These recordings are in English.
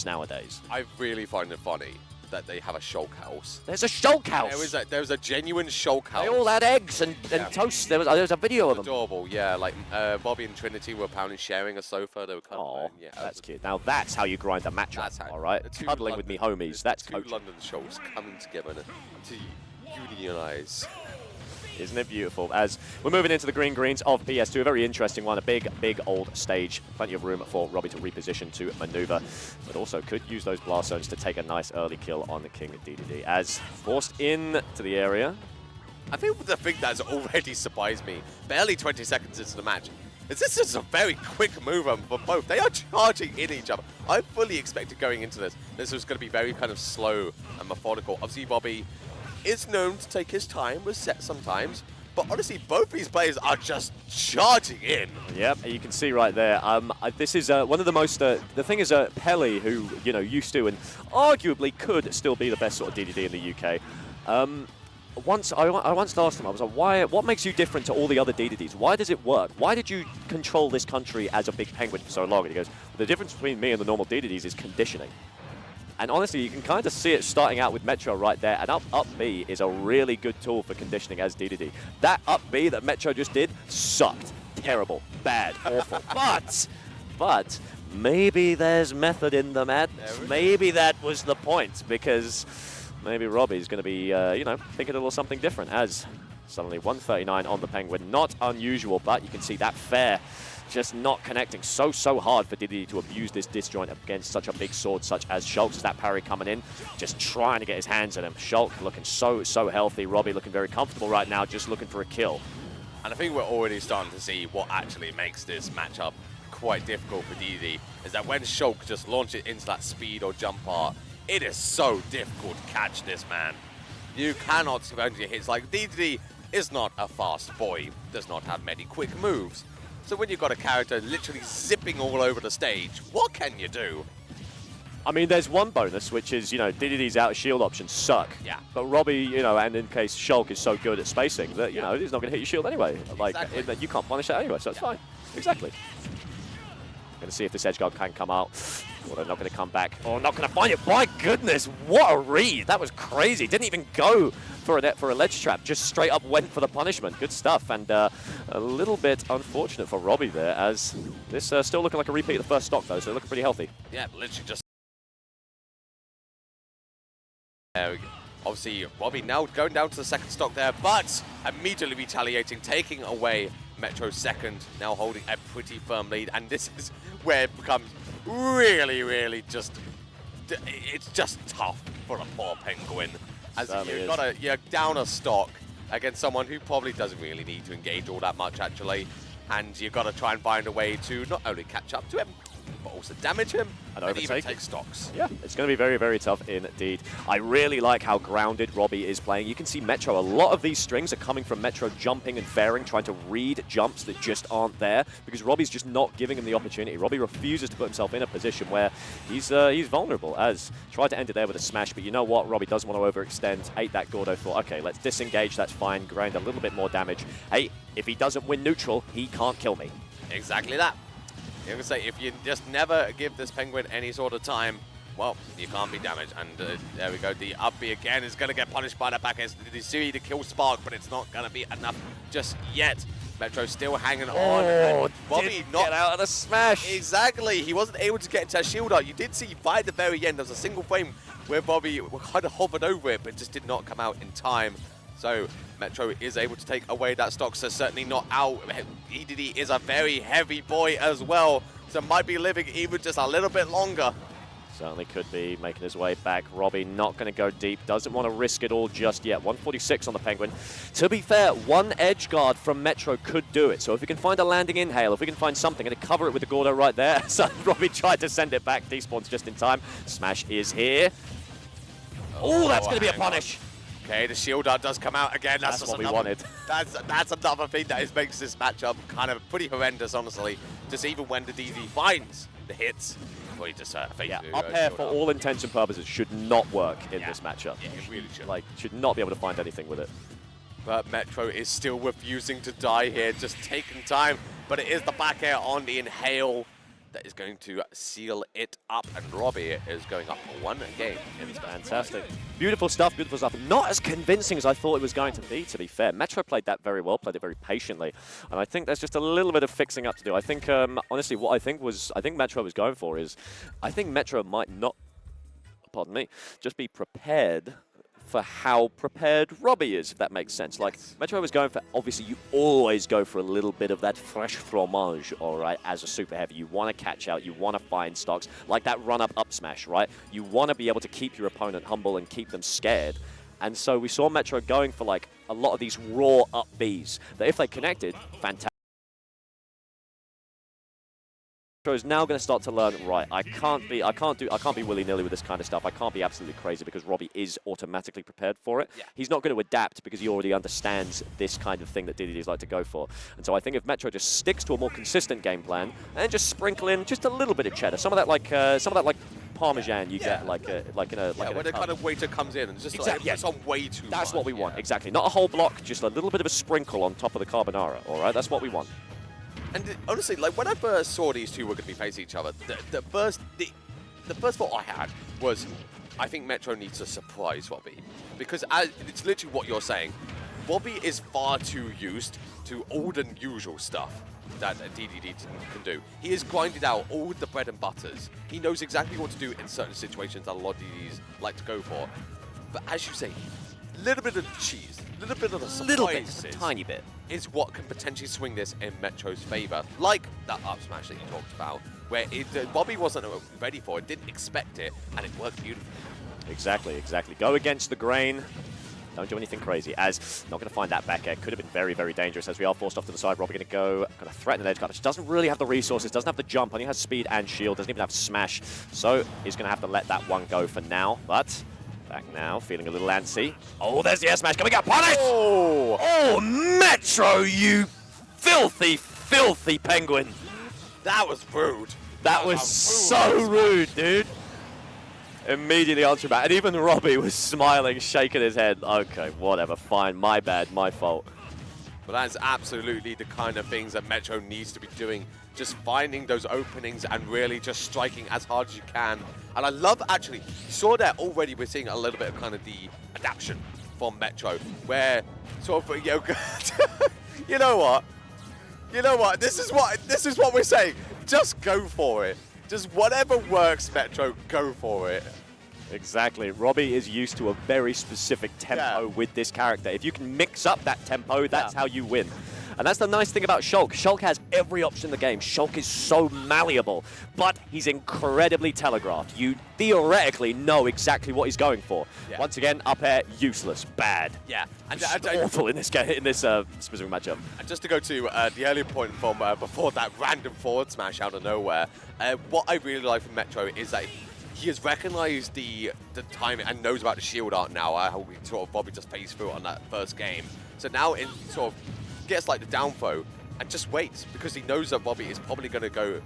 house nowadays. I really find it funny that they have a Shulk house. There's a Shulk house. There was a genuine Shulk house. They all had eggs and toast. There was a video of them. Adorable, yeah. Like Bobby and Trinity were apparently sharing a sofa. They were Oh, yeah, that's cute. Now that's how you grind a match up, all right? Cuddling with me homies. That's two London Shulks coming together to unionize. Isn't it beautiful? As we're moving into the greens of PS2, a very interesting one, a big old stage. Plenty of room for Robbie to reposition to maneuver, but also could use those blast zones to take a nice early kill on the King Dedede. As forced into the area. I think the thing that's already surprised me, barely 20 seconds into the match, is this is a very quick move for both. They are charging in each other. I fully expected going into this was going to be very kind of slow and methodical. Obviously, Robbie is known to take his time with sets sometimes, but honestly, both these players are just charging in. Yep, you can see right there. This is one of the most. The thing is, Pele, who used to and arguably could still be the best sort of DDD in the UK. I once asked him, I was like, what makes you different to all the other DDDs? Why does it work? Why did you control this country as a big penguin for so long? And he goes, the difference between me and the normal DDDs is conditioning. And honestly, you can kind of see it starting out with Metro right there. And up B is a really good tool for conditioning as DDD. That up B that Metro just did sucked. Terrible. Bad. Awful. But maybe there's method in the madness. Maybe that was the point, because maybe Robbie's going to be, thinking a little something different, as suddenly 139 on the Penguin. Not unusual, but you can see that fair just not connecting so hard for Dedede to abuse this disjoint against such a big sword such as Shulk. As that parry coming in, just trying to get his hands at him. Shulk looking so healthy. Robbie looking very comfortable right now, just looking for a kill. And I think we're already starting to see what actually makes this matchup quite difficult for Dedede, is that when Shulk just launches into that speed or jump part, it is so difficult to catch this man. You cannot surround your hits. Like, Dedede is not a fast boy, does not have many quick moves. So when you've got a character literally zipping all over the stage, what can you do? I mean, there's one bonus, which is, Dedede's out of shield options suck. Yeah. But Robbie, and in case Shulk is so good at spacing that, he's not going to hit your shield anyway. Exactly. Like, you can't punish that anyway, so it's fine. Exactly. Going to see if this edge guard can come out. Or they're not going to come back. Oh, not going to find it. My goodness, what a read. That was crazy. Didn't even go for a ledge trap. Just straight up went for the punishment. Good stuff. And a little bit unfortunate for Robbie there, as this still looking like a repeat of the first stock, though, so looking pretty healthy. Yeah, literally just... There we go. Obviously, Robbie now going down to the second stock there, but immediately retaliating, taking away Metro's second, now holding a pretty firm lead. And this is where it becomes really just... It's just tough for a poor Penguin. As you're down a stock against someone who probably doesn't really need to engage all that much, actually. And you've got to try and find a way to not only catch up to him, but also damage him and even take stocks. Yeah, it's going to be very tough indeed. I really like how grounded Robbie is playing. You can see Metro, a lot of these strings are coming from Metro jumping and fairing, trying to read jumps that just aren't there, because Robbie's just not giving him the opportunity. Robbie refuses to put himself in a position where he's vulnerable, as tried to end it there with a smash, but you know what? Robbie doesn't want to overextend. Ate that Gordo, thought, okay, let's disengage, that's fine, grind a little bit more damage. Hey, if he doesn't win neutral, he can't kill me. Exactly that. You're going to say, if you just never give this Penguin any sort of time, well, you can't be damaged. And there we go. The up B again is going to get punished by the back end. The Sui to kill Spark, but it's not going to be enough just yet. Metro still hanging on. Oh, Robbie not get out of the smash. Exactly. He wasn't able to get into that shield out. You did see by the very end, there was a single frame where Robbie kind of hovered over it, but just did not come out in time. So Metro is able to take away that stock, so certainly not out. Dedede is a very heavy boy as well, so might be living even just a little bit longer. Certainly could be making his way back. Robbie not going to go deep, doesn't want to risk it all just yet. 146 on the Penguin. To be fair, one edge guard from Metro could do it. So if we can find a landing inhale, if we can find something, and to cover it with the Gordo right there. So Robbie tried to send it back, despawns just in time. Smash is here. Oh, that's going to be a punish. Okay, the shield art does come out again. That's what we wanted. That's another thing that makes this matchup kind of pretty horrendous, honestly. Just even when the Dedede finds the hits, well, just up air for all intents and purposes should not work in this matchup. Yeah, it really should. Like, should not be able to find anything with it. But Metro is still refusing to die here, just taking time. But it is the back air on the inhale. that is going to seal it up, and Robbie is going up 1 game in this match. Fantastic. Beautiful stuff, beautiful stuff. Not as convincing as I thought it was going to be fair. Metro played that very well, played it very patiently, and I think there's just a little bit of fixing up to do. I think, honestly, what I think Metro was going for is, I think Metro might not, pardon me, just be prepared for how prepared Robbie is, if that makes sense. Like, Metro was going for, obviously, you always go for a little bit of that fresh fromage, all right, as a super heavy. You want to catch out, you want to find stocks, like that run-up up smash, right? You want to be able to keep your opponent humble and keep them scared. And so we saw Metro going for, like, a lot of these raw up Bs, that if they connected, fantastic. Is now going to start to learn, right, I can't be willy-nilly with this kind of stuff. I can't be absolutely crazy because Robbie is automatically prepared for it. Yeah. He's not going to adapt because he already understands this kind of thing that Dedede's like to go for. And so I think if Metro just sticks to a more consistent game plan and just sprinkle in just a little bit of cheddar, some of that like Parmesan you get like in a when the kind of waiter comes in and just puts on way too much. That's what we want, exactly. Not a whole block, just a little bit of a sprinkle on top of the carbonara, all right? That's what we want. And honestly, like when I first saw these two were going to be facing each other, the first thought I had was, I think Metro needs to surprise Robbie, because it's literally what you're saying. Robbie is far too used to all the usual stuff that Dedede can do. He has grinded out all the bread and butters. He knows exactly what to do in certain situations that a lot of Dededes like to go for. But as you say, a little bit of cheese, a little bit of the surprises, a tiny bit, is what can potentially swing this in Metro's favor. Like that up smash that you talked about, where Robbie wasn't ready for it, didn't expect it, and it worked beautifully. Exactly, exactly. Go against the grain. Don't do anything crazy, as not going to find that back air. Could have been very, very dangerous, as we are forced off to the side. Robbie going to go, going to threaten an edge guard. She doesn't really have the resources, doesn't have the jump, only has speed and shield, doesn't even have smash. So he's going to have to let that one go for now, but back now, feeling a little antsy. Oh, there's the air smash coming up. Punish! Oh, Metro, you filthy, filthy penguin. That was rude. That was so rude, dude. Immediately answering back. And even Robbie was smiling, shaking his head. Okay, whatever, fine. My bad, my fault. But that's absolutely the kind of things that Metro needs to be doing. Just finding those openings and really just striking as hard as you can. And I love, actually, you saw that already. We're seeing a little bit of kind of the adaptation from Metro, where sort of, you know what? This is what we're saying. Just go for it. Just whatever works, Metro, go for it. Exactly. Robbie is used to a very specific tempo with this character. If you can mix up that tempo, that's how you win. And that's the nice thing about Shulk. Shulk has every option in the game. Shulk is so malleable, but he's incredibly telegraphed. You theoretically know exactly what he's going for. Yeah. Once again, up air, useless, bad. Yeah, and awful in this game, in this specific matchup. And just to go to the earlier point from before that random forward smash out of nowhere, what I really like from Metro is that he has recognized the timing and knows about the shield art now. How we sort of Robbie just phased through it on that first game. So now in sort of gets like the down throw and just waits, because he knows that Robbie is probably going to go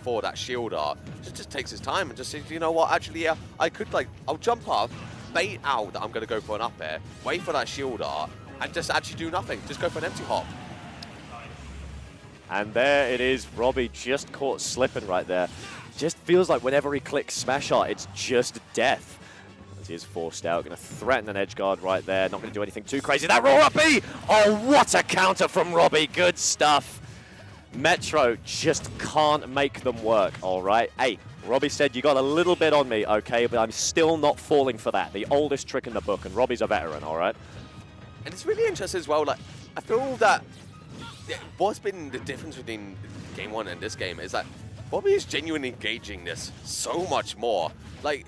for that shield art. Just takes his time and just says, you know what, actually, yeah, I could, like, I'll jump up, bait out that I'm going to go for an up air, wait for that shield art, and just actually do nothing. Just go for an empty hop. And there it is. Robbie just caught slipping right there. Just feels like whenever he clicks smash art, it's just death. He is forced out, going to threaten an edge guard right there. Not going to do anything too crazy. That roar up B! Oh, what a counter from Robbie. Good stuff. Metro just can't make them work, all right? Hey, Robbie said, you got a little bit on me, okay, but I'm still not falling for that. The oldest trick in the book, and Robbie's a veteran, all right? And it's really interesting as well. Like, I feel that what's been the difference between game one and this game is that Robbie is genuinely engaging this so much more. Like,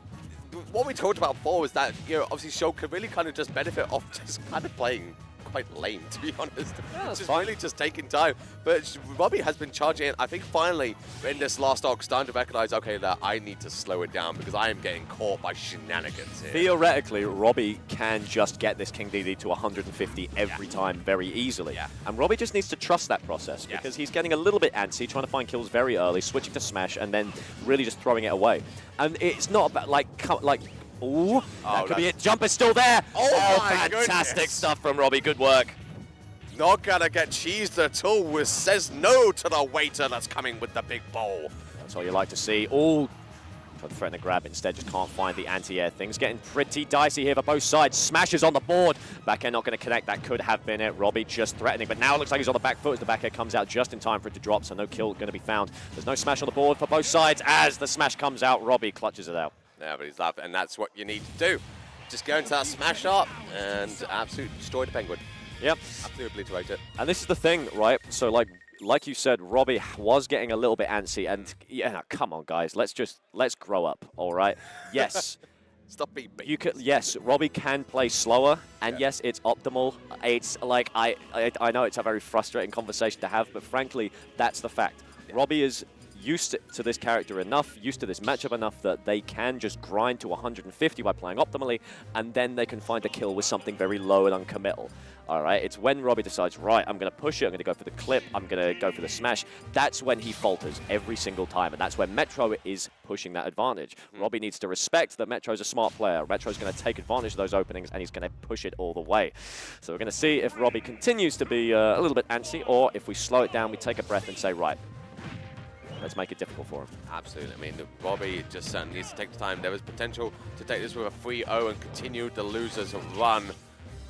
what we talked about before was that, you know, obviously Shulk could really kind of just benefit off just kind of playing quite lame, to be honest. Yeah, just really just taking time. But Robbie has been charging in. I think finally in this last arc starting to recognize, okay, that I need to slow it down because I am getting caught by shenanigans here. Theoretically, Robbie can just get this King Dedede to 150 every time very easily. Yeah. And Robbie just needs to trust that process because he's getting a little bit antsy, trying to find kills very early, switching to smash, and then really just throwing it away. And it's not about like ooh, that could be it. Jump is still there. Oh fantastic stuff from Robbie. Good work. Not gonna get cheesed at all. Says no to the waiter that's coming with the big bowl. That's all you like to see. All trying to threaten a grab, instead just can't find the anti-air. Things getting pretty dicey here for both sides. Smashes on the board. Back air not going to connect. That could have been it. Robbie just threatening, but now it looks like he's on the back foot as the back air comes out just in time for it to drop, so no kill going to be found. There's no smash on the board for both sides. As the smash comes out, Robbie clutches it out. Yeah, but he's laughing, and that's what you need to do. Just go into that smash up and absolutely destroy the Penguin. Yep. Absolutely obliterate it. And this is the thing, right? So like you said, Robbie was getting a little bit antsy, and yeah, no, come on, guys, let's grow up, all right? Yes. Stop being big. You could, yes, Robbie can play slower, and yes, it's optimal. It's like I know it's a very frustrating conversation to have, but frankly, that's the fact. Yeah. Robbie is used to this character enough, used to this matchup enough that they can just grind to 150 by playing optimally, and then they can find a kill with something very low and uncommittal. All right, it's when Robbie decides, right, I'm going to push it, I'm going to go for the clip, I'm going to go for the smash. That's when he falters every single time, and that's when Metro is pushing that advantage. Robbie needs to respect that Metro's a smart player. Metro's going to take advantage of those openings, and he's going to push it all the way. So we're going to see if Robbie continues to be a little bit antsy, or if we slow it down, we take a breath and say, right, let's make it difficult for him. Absolutely. I mean, Robbie just certainly needs to take the time. There was potential to take this with a 3-0 and continue the losers run.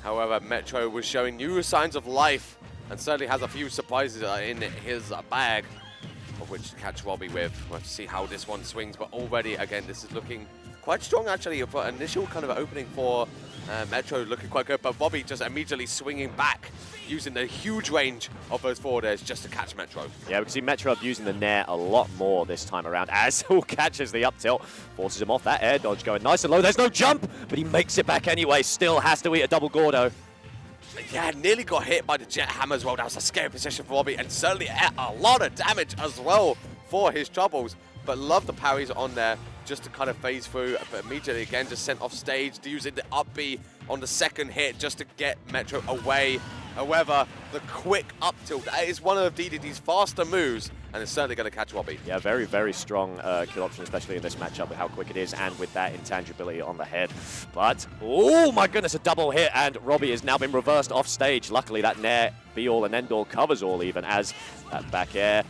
However, Metro was showing new signs of life and certainly has a few surprises in his bag, of which to catch Robbie with. We'll have to see how this one swings, but already, again, this is looking quite strong, actually, for initial kind of opening for Metro, looking quite good, but Robbie just immediately swinging back, using the huge range of those forward airs just to catch Metro. Yeah, we can see Metro using the nair a lot more this time around, as Shulk catches the up tilt, forces him off. That air dodge going nice and low. There's no jump, but he makes it back anyway. Still has to eat a double Gordo. Yeah, nearly got hit by the jet hammer as well. That was a scary position for Robbie, and certainly a lot of damage as well for his troubles. But love the parries on there just to kind of phase through, but immediately again just sent off stage, using the up B on the second hit just to get Metro away. However, the quick up tilt, that is one of Dedede's faster moves, and it's certainly going to catch Robbie. Yeah, very, very strong kill option, especially in this matchup with how quick it is and with that intangibility on the head. But, oh my goodness, a double hit, and Robbie has now been reversed off stage. Luckily, that nair, be-all and end-all, covers all even, as that back air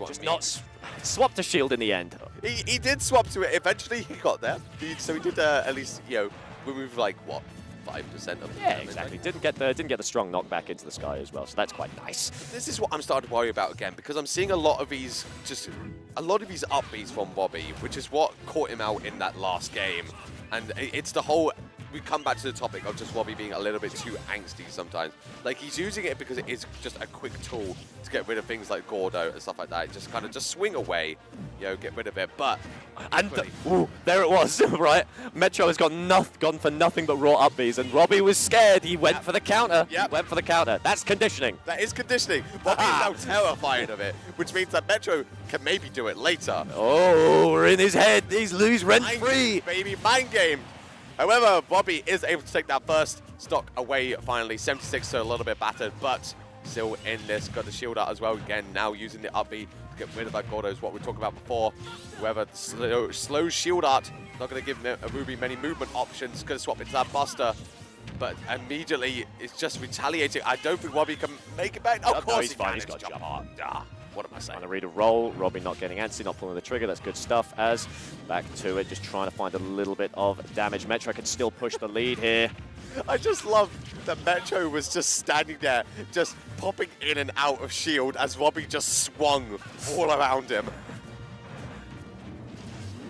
just not swapped to shield in the end. He did swap to it. Eventually, he got there. So he did at least, you know, remove like what, 5% of the damage. Exactly. Didn't get the strong knockback into the sky as well. So that's quite nice. This is what I'm starting to worry about again, because I'm seeing a lot of these up Bs from Robbie, which is what caught him out in that last game. And it's the whole. We come back to the topic of just Robbie being a little bit too angsty sometimes. Like, he's using it because it is just a quick tool to get rid of things like Gordo and stuff like that. Just kind of just swing away, you know, get rid of it. But and there it was, right? Metro has gone for nothing but raw up Bs, and Robbie was scared. He went for the counter. He went for the counter. That's conditioning. That is conditioning. Robbie is now terrified of it, which means that Metro can maybe do it later. Oh, we're in his head. He's lose rent-free. Baby, mind game. However, Robbie is able to take that first stock away finally. 76, so a little bit battered, but still in this. Got the shield out as well. Again, now using the up B to get rid of that Gordo is what we were talking about before. Whoever slows shield art, not going to give Ruby many movement options. Going to swap into that Buster, but immediately it's just retaliating. I don't think Robbie can make it back. Of course he's fine. He's got jump art. What am I saying? Trying to read a roll. Robbie not getting antsy, not pulling the trigger. That's good stuff. As back to it, just trying to find a little bit of damage. Metro can still push the lead here. I just love that Metro was just standing there, just popping in and out of shield as Robbie just swung all around him.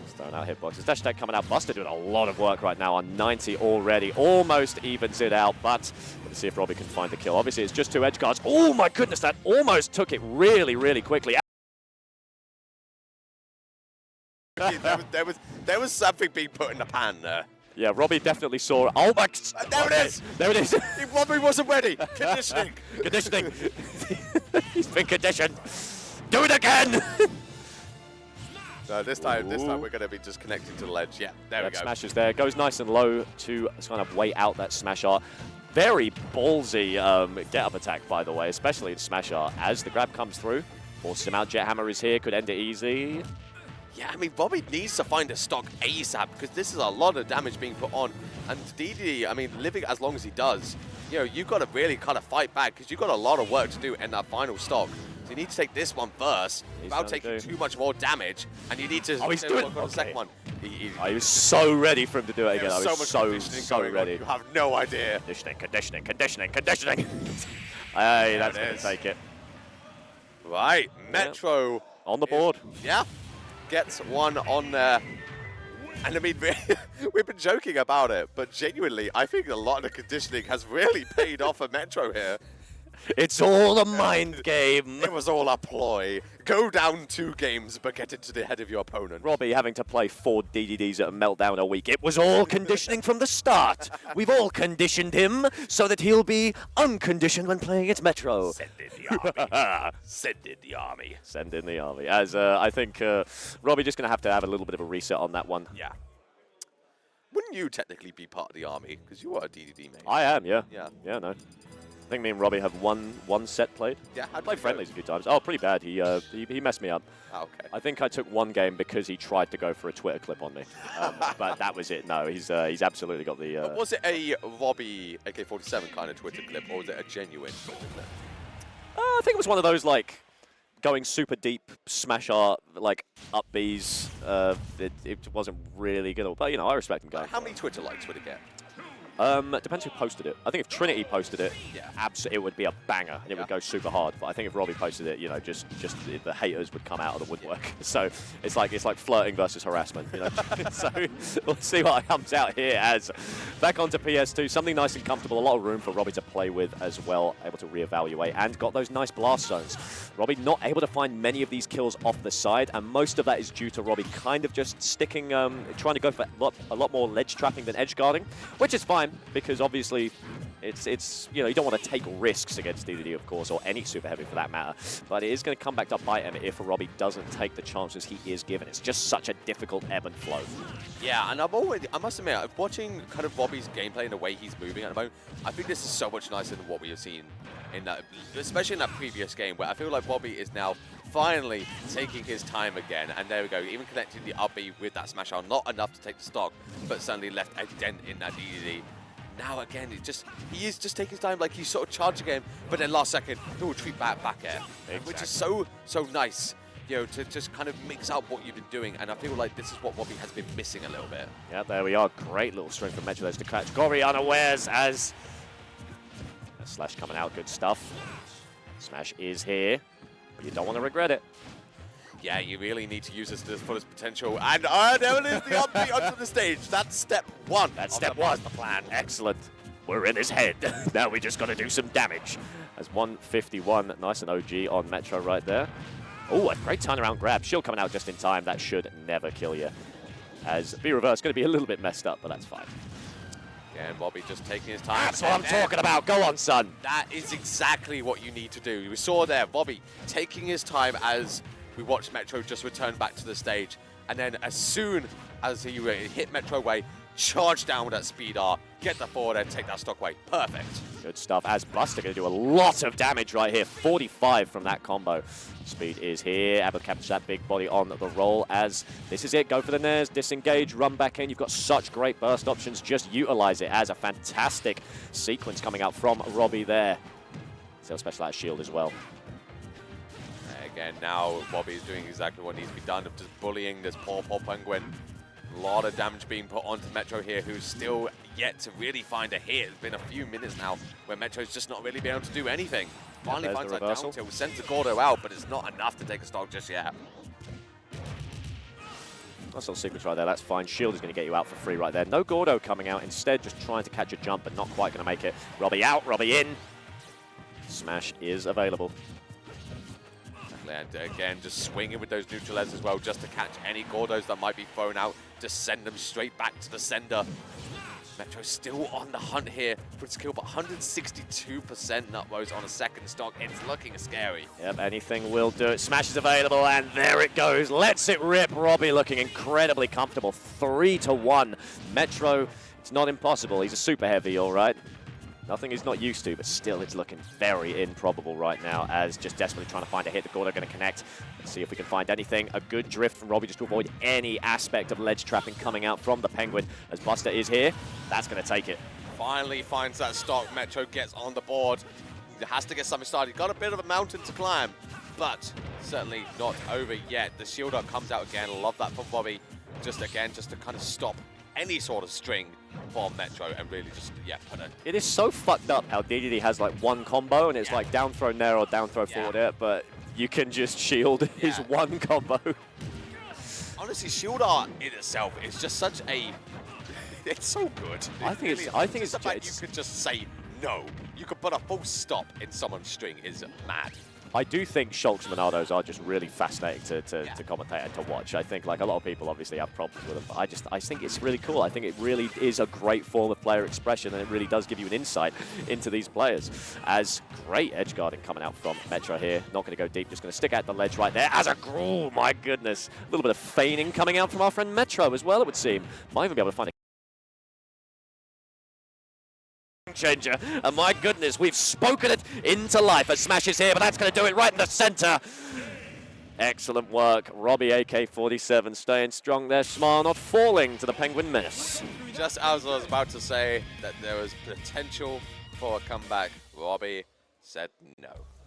Throwing out hitboxes. Dash attack coming out. Buster doing a lot of work right now on 90 already. Almost evens it out, but let's see if Robbie can find the kill. Obviously, it's just two edge guards. Oh my goodness, that almost took it really, really quickly. there was something being put in the pan there. Yeah, Robbie definitely saw. Oh my! There it is. There it is. Robbie wasn't ready. Conditioning. Conditioning. He's been conditioned. Do it again. This time we're going to be just connecting to the ledge. Yeah, there we go. Smashes there. Goes nice and low to kind of wait out that smash art. Very ballsy get-up attack, by the way, especially in smash art. As the grab comes through, forces him out. Jet Hammer is here. Could end it easy. Yeah, I mean, Robbie needs to find a stock ASAP because this is a lot of damage being put on. And Dedede, I mean, living as long as he does, you know, you've got to really kind of fight back because you've got a lot of work to do in that final stock. So you need to take this one first without taking too much more damage, and you need to he's doing work on the second one. I was so ready for him to do it again. I was so ready. You have no idea. Conditioning. Hey, that's going to take it. Right, Metro. On the board. Gets one on there. And I mean, we've been joking about it, but genuinely, I think a lot of the conditioning has really paid off for Metro here. It's all a mind game. It was all a ploy. Go down 2 games, but get into the head of your opponent. Robbie having to play 4 DDDs at a meltdown a week. It was all conditioning from the start. We've all conditioned him so that he'll be unconditioned when playing against Metro. Send in the army. Send in the army. Send in the army. As I think Robbie just going to have a little bit of a reset on that one. Yeah. Wouldn't you technically be part of the army? Because you are a DDD mate. I am, yeah. Yeah, no. I think me and Robbie have one set played. Yeah, I played friendlies a few times. Oh, pretty bad. He messed me up. Oh, okay. I think I took 1 game because he tried to go for a Twitter clip on me. But that was it. No, he's absolutely got the... But was it a RobbieAK47 kind of Twitter clip, or was it a genuine Twitter clip? I think it was one of those, like, going super deep smash art, like, up Bs. It wasn't really good. But, you know, I respect him going. How many Twitter likes would it get? Depends who posted it. I think if Trinity posted it, it would be a banger and it would go super hard. But I think if Robbie posted it, you know, just the haters would come out of the woodwork. So it's like flirting versus harassment, you know. So we'll see what comes out here as back onto PS2. Something nice and comfortable. A lot of room for Robbie to play with as well. Able to reevaluate and got those nice blast zones. Robbie not able to find many of these kills off the side, and most of that is due to Robbie kind of just sticking, trying to go for a lot more ledge trapping than edge guarding, which is fine. Because obviously, it's you know, you don't want to take risks against Dedede, of course, or any super heavy for that matter. But it is going to come back to bite him if Robbie doesn't take the chances he is given. It's just such a difficult ebb and flow. Yeah, and I must admit, watching kind of Robbie's gameplay and the way he's moving at the moment, I think this is so much nicer than what we have seen in that, especially in that previous game, where I feel like Robbie is now finally taking his time again. And there we go, even connecting the up B with that smash out, not enough to take the stock, but certainly left a dent in that Dedede. Now again, he is just taking his time, like he's sort of charging him, but then last second he'll retreat back air, which is so nice, you know, to just kind of mix out what you've been doing. And I feel like this is what Robbie has been missing a little bit. Yeah, there we are. Great little string from Metro to catch Gory unawares as a slash coming out. Good stuff. Smash is here, but you don't want to regret it. Yeah, you really need to use this to its fullest potential. And there it is, the upbeat onto the stage. That's step 1. That's step 1. The plan. Excellent. We're in his head. Now we just got to do some damage. As 151, nice and OG on Metro right there. Oh, a great turnaround grab. Shulk coming out just in time. That should never kill you. As B-reverse going to be a little bit messed up, but that's fine. And Robbie just taking his time. That's what I'm talking about. Go on, son. That is exactly what you need to do. We saw there, Robbie taking his time as we watched Metro just return back to the stage. And then as soon as he hit Metro way, charge down with that speed R, get the forward and take that stock away. Perfect. Good stuff. As Buster going to do a lot of damage right here. 45 from that combo. Speed is here. Able to capture that big body on the roll as this is it. Go for the nares, disengage, run back in. You've got such great burst options. Just utilize it as a fantastic sequence coming out from Robbie there. Still specialized shield as well. Again, now Robbie is doing exactly what needs to be done of just bullying this poor Penguin. A lot of damage being put onto Metro here, who's still yet to really find a hit. It's been a few minutes now where Metro's just not really been able to do anything. Finally finds that down tilt, sends the Gordo out, but it's not enough to take a stock just yet. Nice little sequence right there, that's fine. Shield is going to get you out for free right there. No Gordo coming out, instead just trying to catch a jump, but not quite going to make it. Robbie out, Robbie in. Smash is available. And again, just swinging with those neutral airs as well, just to catch any Gordos that might be thrown out, just send them straight back to the sender. Metro still on the hunt here for its kill, but 162% nut rows on a second stock. It's looking scary. Yep, anything will do it. Smash is available, and there it goes. Lets it rip. Robbie looking incredibly comfortable. 3-1. Metro, it's not impossible. He's a super heavy, all right. Nothing he's not used to, but still it's looking very improbable right now as just desperately trying to find a hit. The Gordo going to connect. Let's see if we can find anything. A good drift from Robbie just to avoid any aspect of ledge trapping coming out from the Penguin as Buster is here. That's going to take it. Finally finds that stock. Metro gets on the board. He has to get something started. Got a bit of a mountain to climb, but certainly not over yet. The shield up comes out again. Love that from Robbie. Just to kind of stop any sort of string for Metro and really just, yeah, put it. It is so fucked up how Dedede has like one combo and it's like down throw there or down throw forward air, but you can just shield his one combo. Honestly, shield art in itself is just such a... It's so good. I think it's the fact you could just say no. You could put a full stop in someone's string is mad. I do think Shulk's Monados are just really fascinating to commentate and to watch. I think like a lot of people obviously have problems with them, but I think it's really cool. I think it really is a great form of player expression, and it really does give you an insight into these players. As great edge guarding coming out from Metro here. Not going to go deep, just going to stick out the ledge right there. As a oh my goodness, a little bit of feigning coming out from our friend Metro as well, it would seem. Might even be able to find a changer, and my goodness, we've spoken it into life. A smash is here, but that's going to do it right in the center. Excellent work, RobbieAK47 staying strong there, smile not falling to the Penguin Menace. Just as I was about to say that there was potential for a comeback, Robbie said no.